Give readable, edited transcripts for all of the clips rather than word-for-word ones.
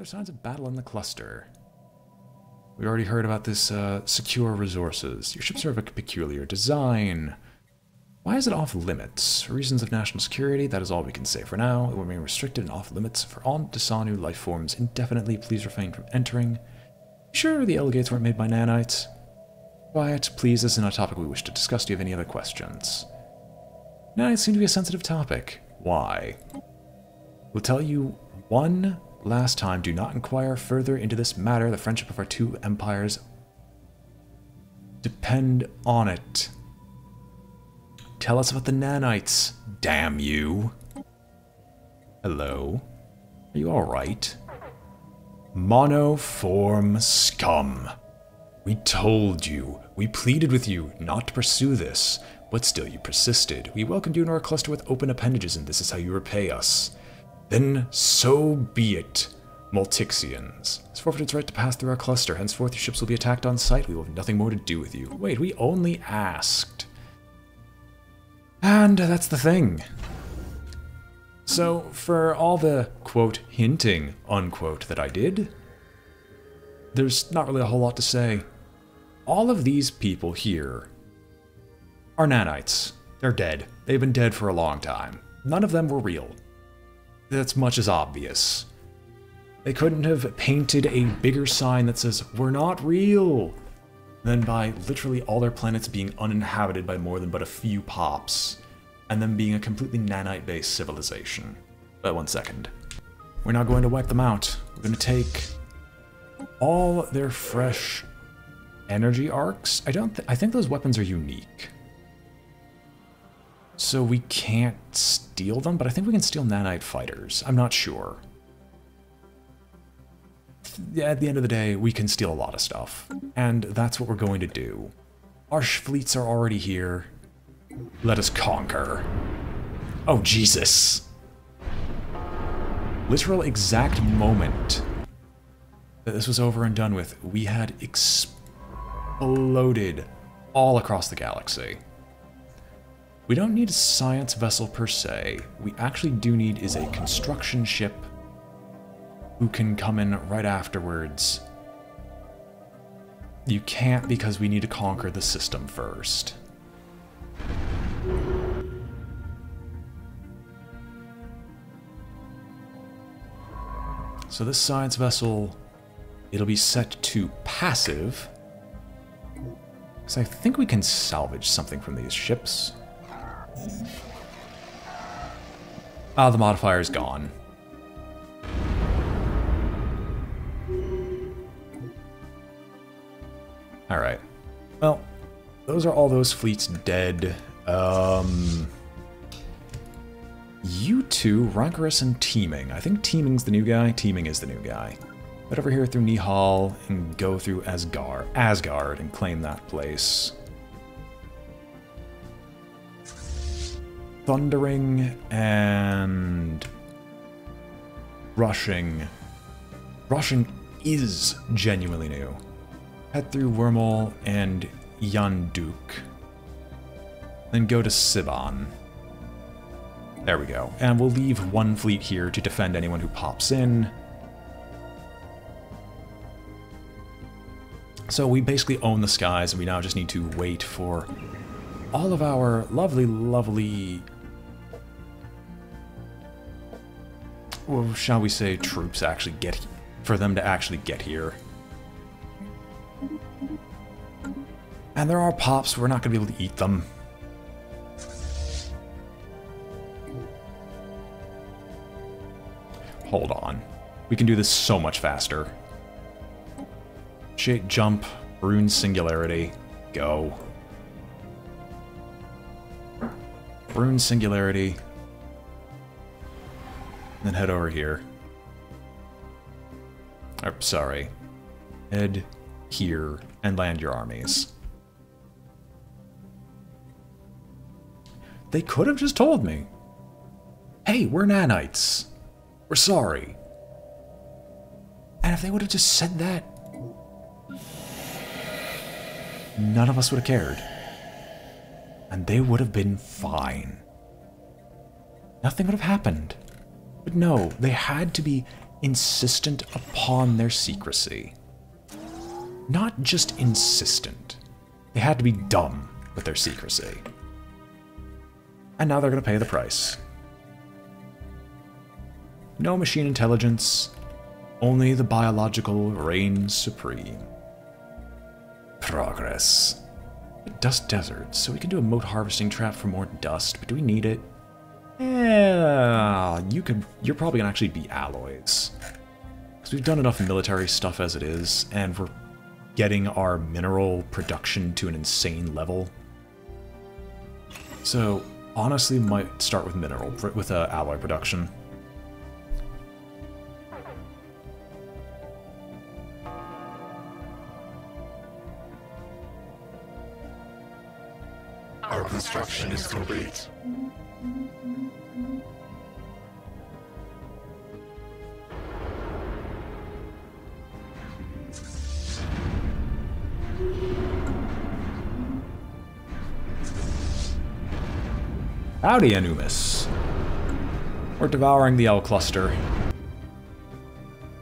other signs of battle in the cluster? We already heard about this secure resources. Your ships are of a peculiar design. Why is it off limits? For reasons of national security, that is all we can say for now. It will remain restricted and off limits for all Desanu life forms indefinitely. Please refrain from entering. Sure, the Elgates weren't made by nanites. Quiet, please. This is not a topic we wish to discuss. Do you have any other questions? Nanites seem to be a sensitive topic. Why? We'll tell you one last time. Do not inquire further into this matter. The friendship of our two empires depend on it. Tell us about the nanites. Damn you. Hello? Are you alright? Monoform scum. We told you. We pleaded with you not to pursue this, but still you persisted. We welcomed you into our cluster with open appendages, and this is how you repay us. Then so be it. Multixians has forfeited its right to pass through our cluster. Henceforth, your ships will be attacked on sight. We will have nothing more to do with you. Wait, we only asked. And that's the thing. So, for all the, quote, hinting, unquote, that I did, there's not really a whole lot to say. All of these people here are nanites. They're dead. They've been dead for a long time. None of them were real. That's much as obvious. They couldn't have painted a bigger sign that says, "We're not real," than by literally all their planets being uninhabited by more than but a few pops, and them being a completely nanite-based civilization. But 1 second. We're not going to wipe them out. We're going to take all their fresh energy arcs. I think those weapons are unique. So we can't steal them, but I think we can steal nanite fighters. I'm not sure. At the end of the day, we can steal a lot of stuff. And that's what we're going to do. Our fleets are already here. Let us conquer. Oh, Jesus. Literal exact moment that this was over and done with, we had exploded all across the galaxy. We don't need a science vessel per se. We actually do need is a construction ship who can come in right afterwards. You can't because we need to conquer the system first. So this science vessel, it'll be set to passive. Because I think we can salvage something from these ships. Ah, the modifier is gone. Alright. Well, those are all those fleets dead. You two, Rancorous and Teeming. I think Teeming's the new guy. Teeming is the new guy. Head over here through Nihal and go through Asgard and claim that place. Thundering and Rushing. Rushing is genuinely new. Head through Wormhole and Yanduk. Then go to Sibon. There we go. And we'll leave one fleet here to defend anyone who pops in. So we basically own the skies, and we now just need to wait for all of our lovely, lovely, well, shall we say, troops actually for them to actually get here. And there are pops, we're not going to be able to eat them. Hold on. We can do this so much faster. Shake, jump, rune singularity, go. Rune singularity. Then head over here. Or, sorry. Head here and land your armies. They could have just told me, hey, we're nanites. We're sorry. And if they would have just said that, none of us would have cared. And they would have been fine. Nothing would have happened. But no, they had to be insistent upon their secrecy. Not just insistent. They had to be dumb with their secrecy. And now they're going to pay the price. No machine intelligence, only the biological reigns supreme. Progress. Dust desert, so we can do a mote harvesting trap for more dust, but do we need it? Yeah, you're probably gonna actually be alloys. Because we've done enough military stuff as it is, and we're getting our mineral production to an insane level. So, honestly, might start with alloy production. Our construction is complete. Howdy, Anumis. We're devouring the L cluster.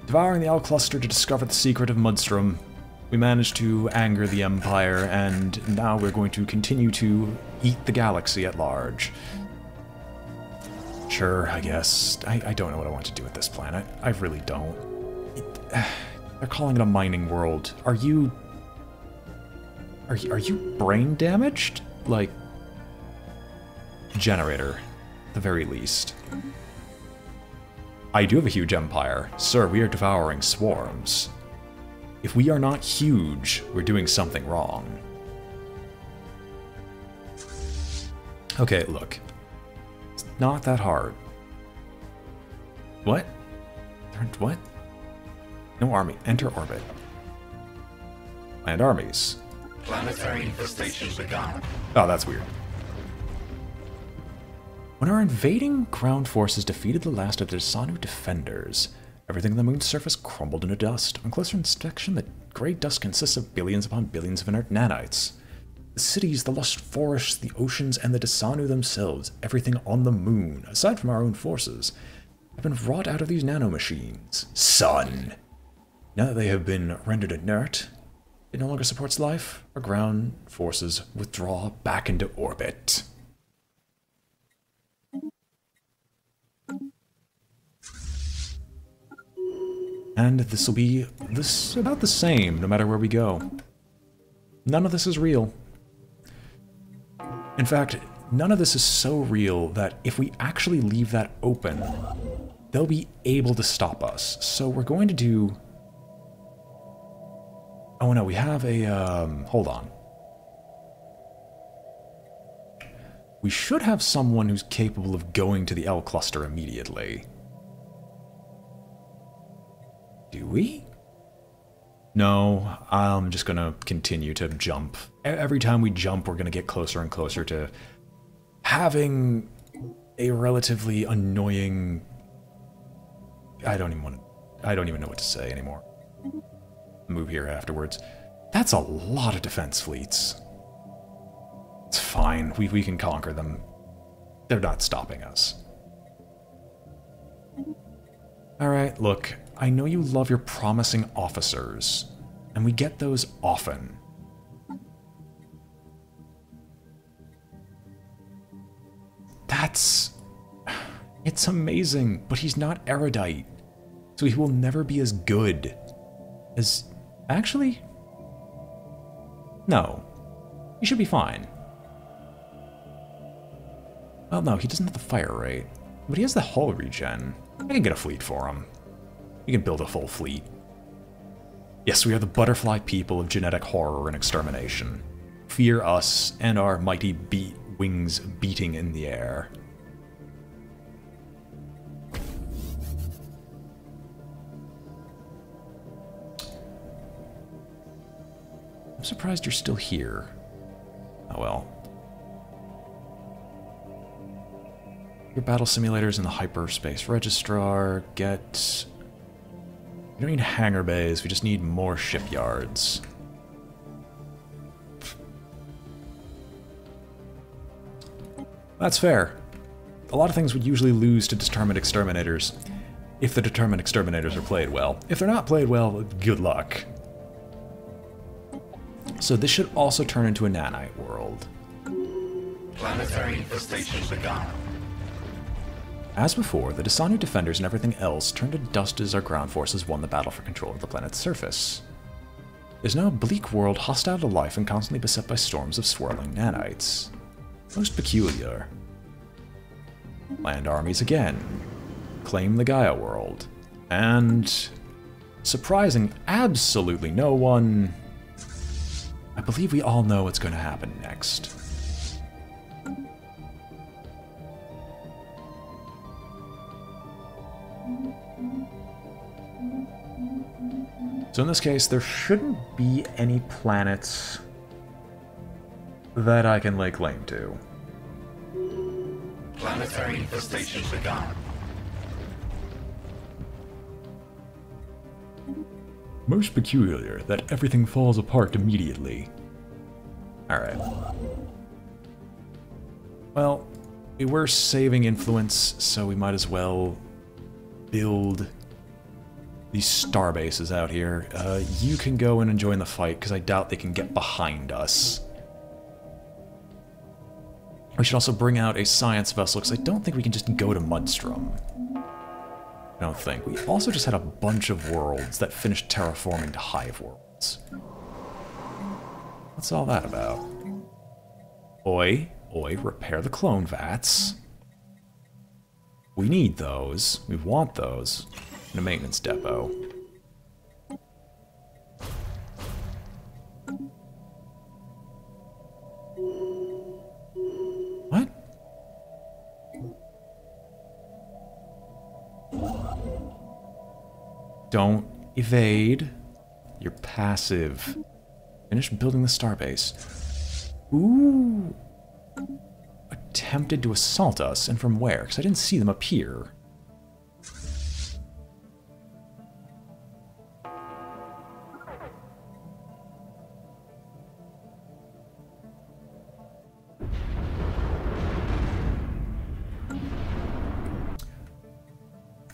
Devouring the L cluster to discover the secret of Mudstrom. We managed to anger the Empire, and now we're going to continue to eat the galaxy at large. Sure, I guess. I don't know what I want to do with this planet. I really don't. They're calling it a mining world. Are you brain damaged? Like, generator, at the very least. I do have a huge empire. Sir, we are devouring swarms. If we are not huge, we're doing something wrong. Okay, look. It's not that hard. What? What? No army. Enter orbit. Land armies. Planetary infestation begun. Oh, that's weird. When our invading ground forces defeated the last of the Dasanu defenders, everything on the moon's surface crumbled into dust. On closer inspection, the gray dust consists of billions upon billions of inert nanites. The cities, the lush forests, the oceans, and the Dasanu themselves, everything on the moon, aside from our own forces, have been wrought out of these nanomachines. Son! Now that they have been rendered inert, it no longer supports life. Our ground forces withdraw back into orbit. And this will be about the same no matter where we go. None of this is real. In fact, none of this is so real that if we actually leave that open, they'll be able to stop us. So we're going to do... Oh no, we have a... hold on. We should have someone who's capable of going to the L cluster immediately. Do we? No, I'm just gonna continue to jump. Every time we jump, we're gonna get closer and closer to having a relatively annoying... I don't even know what to say anymore. Move here afterwards. That's a lot of defense fleets. It's fine, we can conquer them. They're not stopping us. Alright, look, I know you love your promising officers, and we get those often. It's amazing, but he's not erudite, so he will never be as good as... Actually? No. He should be fine. Well, no, he doesn't have the fire rate, but he has the hull regen. I can get a fleet for him. We can build a full fleet. Yes, we are the butterfly people of genetic horror and extermination. Fear us and our mighty wings beating in the air. I'm surprised you're still here. Oh well. Your battle simulators in the hyperspace registrar. Get... We don't need hangar bays, we just need more shipyards. That's fair. A lot of things would usually lose to determined exterminators. If the determined exterminators are played well. If they're not played well, good luck. So this should also turn into a nanite world. Planetary infestation begun. As before, the Dasanu defenders and everything else turned to dust as our ground forces won the battle for control of the planet's surface. There's now a bleak world hostile to life and constantly beset by storms of swirling nanites. Most peculiar. Land armies again. Claim the Gaia world. And... surprising absolutely no one... I believe we all know what's going to happen next. So in this case, there shouldn't be any planets that I can lay claim to. Planetary infestation begun. Most peculiar that everything falls apart immediately. Alright. Well, we were saving influence, so we might as well build these star bases out here. You can go in and join the fight, because I doubt they can get behind us. We should also bring out a science vessel, because I don't think we can just go to Mudstrom. I don't think. We also just had a bunch of worlds that finished terraforming to hive worlds. What's all that about? Oi, repair the clone vats. We need those. We want those. In a maintenance depot. What? Don't evade. You're passive. Finish building the starbase. Ooh. Attempted to assault us, and from where? Because I didn't see them appear.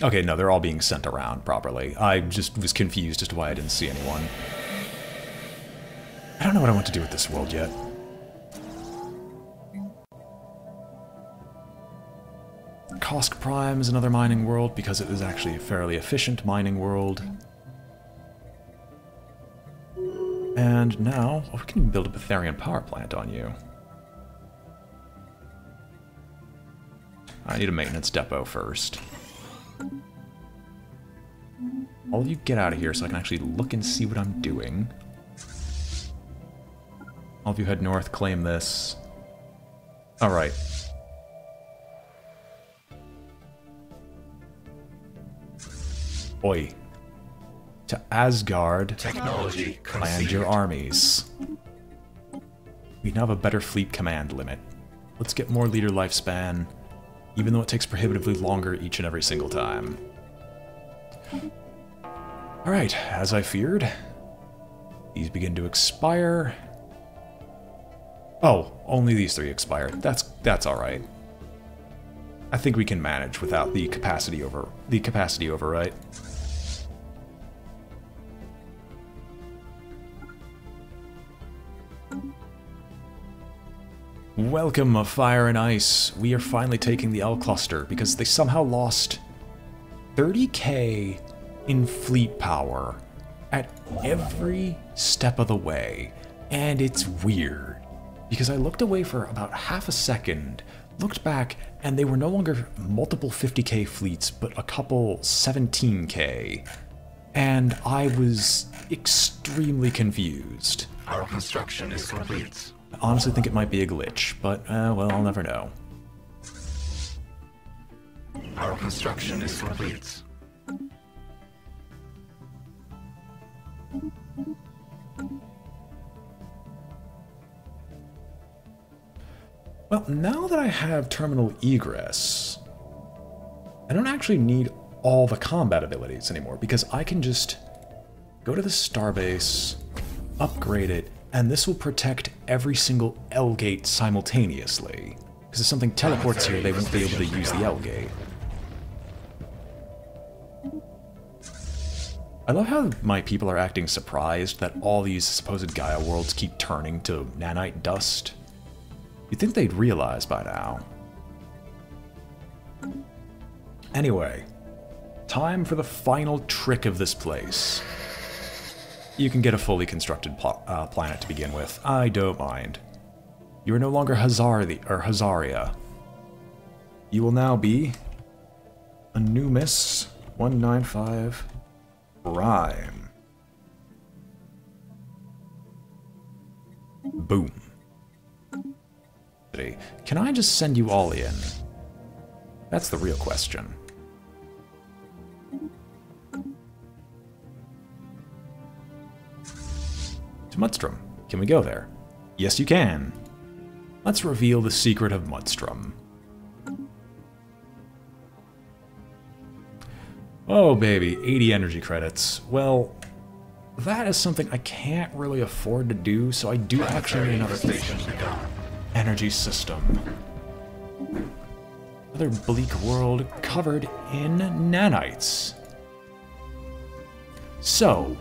Okay, no, they're all being sent around properly. I just was confused as to why I didn't see anyone. I don't know what I want to do with this world yet. Kosk Prime is another mining world because it was actually a fairly efficient mining world. And now, we can even build a Betharian power plant on you. I need a maintenance depot first. All of you get out of here so I can actually look and see what I'm doing. All of you head north, claim this. Alright. Oi. To Asgard, Technology land your armies. We now have a better fleet command limit. Let's get more leader lifespan, even though it takes prohibitively longer each and every single time. Alright, as I feared, these begin to expire. Oh, only these three expire. That's alright. I think we can manage without the capacity override. Welcome, Fire and Ice. We are finally taking the L cluster because they somehow lost 30k in fleet power at every step of the way. And it's weird because I looked away for about half a second, looked back, and they were no longer multiple 50k fleets, but a couple 17k. And I was extremely confused. Our construction is complete. I honestly think it might be a glitch, but, well, I'll never know. Our construction is complete. Well, now that I have terminal egress, I don't actually need all the combat abilities anymore, because I can just go to the starbase, upgrade it, and this will protect every single L gate simultaneously. Because if something teleports here, they won't be able to use the L gate. I love how my people are acting surprised that all these supposed Gaia worlds keep turning to nanite dust. You'd think they'd realize by now. Anyway, time for the final trick of this place. You can get a fully constructed planet to begin with. I don't mind. You are no longer Hazaria. You will now be Anumis 195 Prime. Boom. Can I just send you all in? That's the real question. To Mudstrom. Can we go there? Yes, you can. Let's reveal the secret of Mudstrom. Oh, baby, 80 energy credits. Well, that is something I can't really afford to do, so I do actually need another energy system. Another bleak world covered in nanites. So,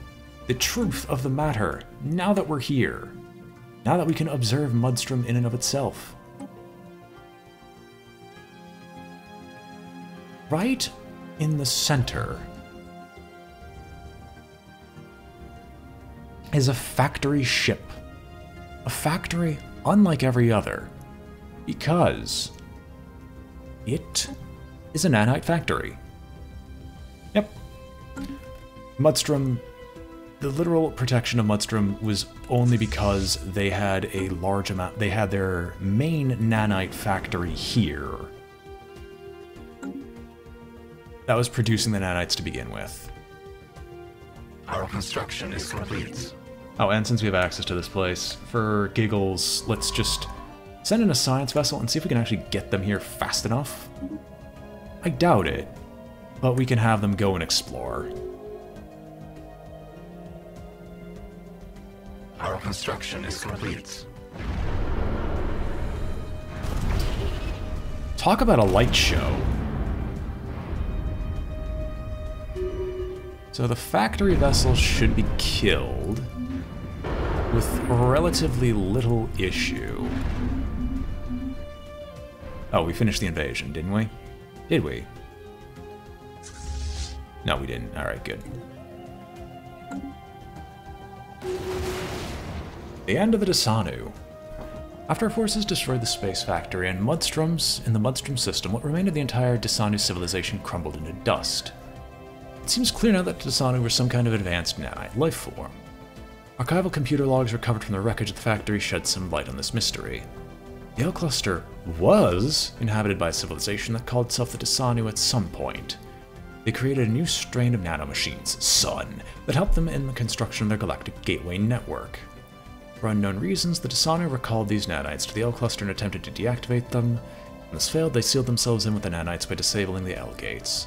the truth of the matter, now that we're here, now that we can observe Mudstrom in and of itself. Right in the center is a factory ship. A factory unlike every other, because it is a nanite factory. Yep. Mudstrom, the literal protection of Mudstrom was only because they had a large amount, they had their main nanite factory here. That was producing the nanites to begin with. Our construction is complete. Oh, and since we have access to this place, for giggles, let's just send in a science vessel and see if we can actually get them here fast enough. I doubt it, but we can have them go and explore. Our construction is complete. Talk about a light show. So the factory vessel should be killed with relatively little issue. Oh, we finished the invasion, didn't we? Did we? No, we didn't. Alright, good. The end of the Dasanu. After our forces destroyed the space factory and Mudstroms in the Mudstrom system, what remained of the entire Dasanu civilization crumbled into dust. It seems clear now that Dasanu were some kind of advanced nanite life form. Archival computer logs recovered from the wreckage of the factory shed some light on this mystery. The L cluster was inhabited by a civilization that called itself the Dasanu at some point. They created a new strain of nanomachines, Sun, that helped them in the construction of their galactic gateway network. For unknown reasons, the Dasanu recalled these nanites to the L cluster and attempted to deactivate them. When this failed, they sealed themselves in with the nanites by disabling the L gates.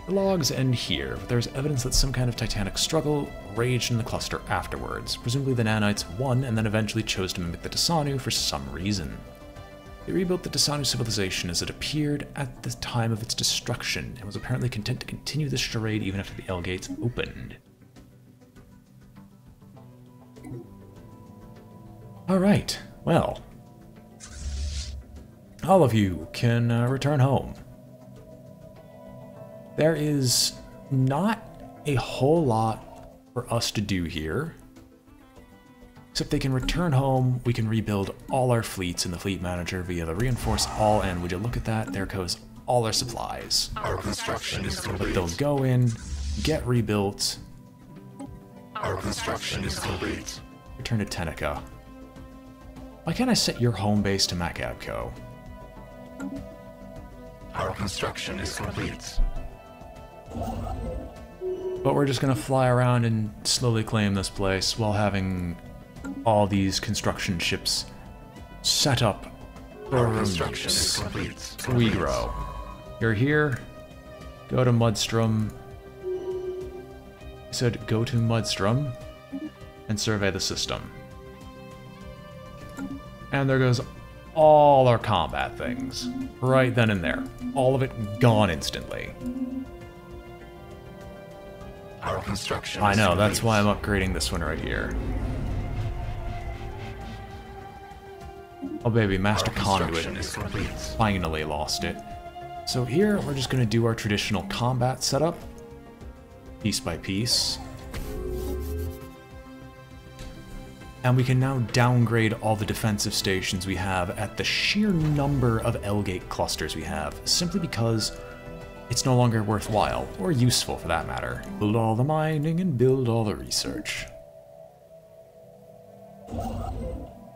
The logs end here, but there is evidence that some kind of titanic struggle raged in the cluster afterwards. Presumably the nanites won and then eventually chose to mimic the Dasanu for some reason. They rebuilt the Dasanu civilization as it appeared at the time of its destruction, and was apparently content to continue this charade even after the L gates opened. Alright, well, all of you can return home. There is not a whole lot for us to do here. Except they can return home, we can rebuild all our fleets in the fleet manager via the reinforce all, and would you look at that, there goes all our supplies. Our construction is complete. But they'll go in, get rebuilt. Our construction is complete. Return to Tenica. Why can't I set your home base to Macabco? Our construction is complete. But we're just gonna fly around and slowly claim this place while having all these construction ships set up. Our construction is complete. We grow. You're here. Go to Mudstrom. I said go to Mudstrom and survey the system. And there goes all our combat things. Right then and there. All of it gone instantly. Our construction I is know, that's complete. why I'm upgrading this one right here. Oh baby, Master Our construction Conduit is complete. finally lost it. So here, we're just going to do our traditional combat setup, piece by piece. And we can now downgrade all the defensive stations we have at the sheer number of L-gate clusters we have, simply because it's no longer worthwhile, or useful for that matter. Build all the mining and build all the research.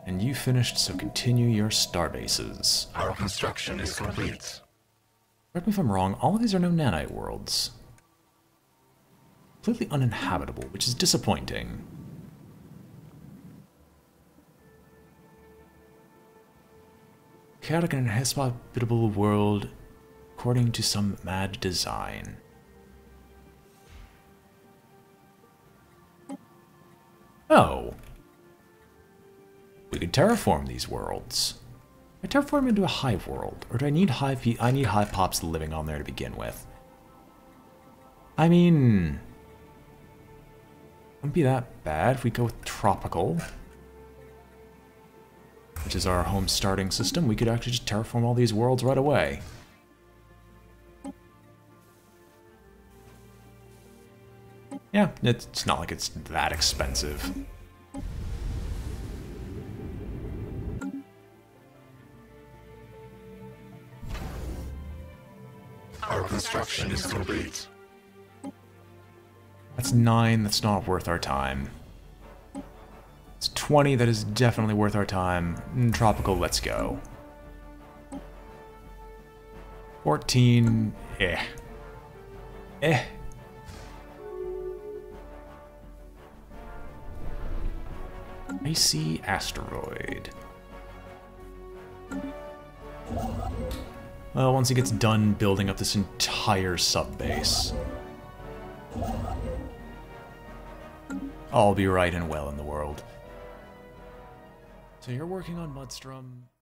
And you finished, so continue your starbases. Our construction is complete. Correct me if I'm wrong, all of these are no nanite worlds. Completely uninhabitable, which is disappointing. Chaotic and inhospitable world, according to some mad design. Oh. We could terraform these worlds. I terraform into a hive world, or do I need I need hive pops living on there to begin with. I mean, wouldn't be that bad if we go with tropical, which is our home starting system. We could actually just terraform all these worlds right away. Yeah, it's not like it's that expensive. Our construction is complete. That's 9, that's not worth our time. It's 20, that is definitely worth our time. Tropical, let's go. 14, eh. Eh. Icy asteroid. Well, once he gets done building up this entire sub-base, all be right and well in the world. So you're working on Mudstrom.